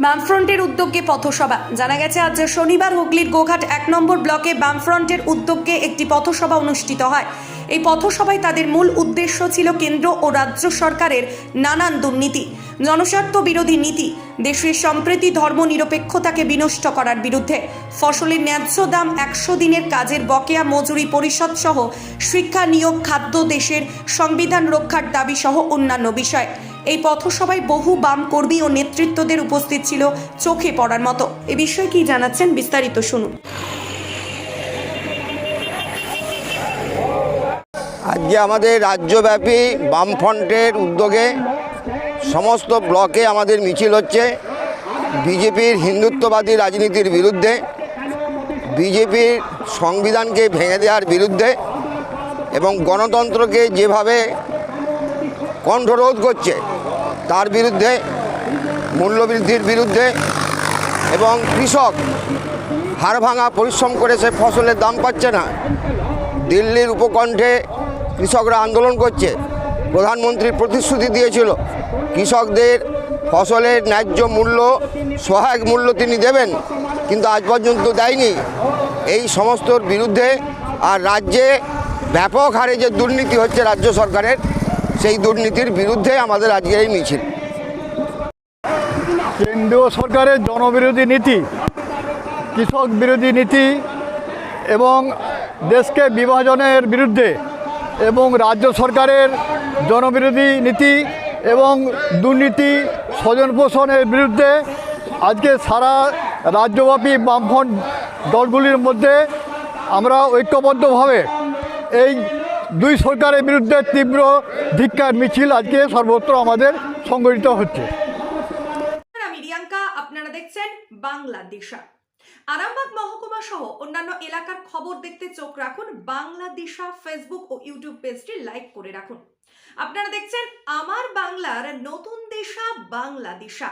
বামফ্রন্টের উদ্যোগে পথসভা। জানা গেছে আজ শনিবার হুগলির গোঘাট 1 নম্বর ব্লকে বামফ্রন্টের উদ্যোগে একটি পথসভা অনুষ্ঠিত হয়। এই পথসভায় তাদের মূল উদ্দেশ্য ছিল কেন্দ্র ও রাজ্য সরকারের নানান দুর্নীতি, জনস্বার্থ বিরোধী নীতি, দেশের সম্প্রীতি, ধর্মনিরপেক্ষতাকে বিনষ্ট করার বিরুদ্ধে, ফসলের ন্যায্য দাম, 100 দিনের কাজের বকেয়া, মজুরি পরিশোধ সহ শিক্ষা, নিয়োগ, খাদ্য, দেশের সংবিধান রক্ষার দাবি সহ অন্যান্য বিষয়। এই পথসভায় বহু বাম কর্মী ও নেতৃত্বদের উপস্থিত ছিল চোখে পড়ার মতো। এ বিষয়ে কি জানাচ্ছেন বিস্তারিত শুনুন। আজকে আমাদের রাজ্যব্যাপী বামফ্রন্টের উদ্যোগে সমস্ত ব্লকে আমাদের মিছিল হচ্ছে বিজেপির হিন্দুত্ববাদী রাজনীতির বিরুদ্ধে, বিজেপির সংবিধানকে ভেঙে দেওয়ার বিরুদ্ধে এবং গণতন্ত্রকে যেভাবে কণ্ঠরোধ করছে তার বিরুদ্ধে, মূল্যবৃদ্ধির বিরুদ্ধে এবং কৃষক হাড়ভাঙা পরিশ্রম করে সে ফসলের দাম পাচ্ছে না। দিল্লির উপকণ্ঠে কৃষকরা আন্দোলন করছে। প্রধানমন্ত্রী প্রতিশ্রুতি দিয়েছিল কৃষকদের ফসলের ন্যায্য মূল্য, সহায়ক মূল্য তিনি দেবেন, কিন্তু আজ পর্যন্ত দেয়নি। এই সমস্তর বিরুদ্ধে আর রাজ্যে ব্যাপক হারে যে দুর্নীতি হচ্ছে রাজ্য সরকারের, সেই দুর্নীতির বিরুদ্ধে আমাদের আজকের এই মিছিল। কেন্দ্রীয় সরকারের জনবিরোধী নীতি, কৃষক বিরোধী নীতি এবং দেশকে বিভাজনের বিরুদ্ধে এবং রাজ্য সরকারের জনবিরোধী নীতি এবং দুর্নীতি, স্বজন পোষণের বিরুদ্ধে আজকে সারা রাজ্যব্যাপী বামফ্রন্ট দলগুলির মধ্যে আমরা ঐক্যবদ্ধভাবে এই দুই সরকারের বিরুদ্ধে তীব্র ধিক্কার মিছিল আজকে সর্বত্র আমাদের সংগঠিত হচ্ছে। আমি রিয়াঙ্কা, আপনারা দেখছেন বাংলাদিশা। আরামবাগ মহকুমা সহ অন্যান্য এলাকার খবর দেখতে চোখ রাখুন বাংলাদিশা ফেসবুক ও ইউটিউব পেজটি লাইক করে রাখুন। আপনারা দেখছেন আমার বাংলার নতুন দিশা, বাংলাদিশা।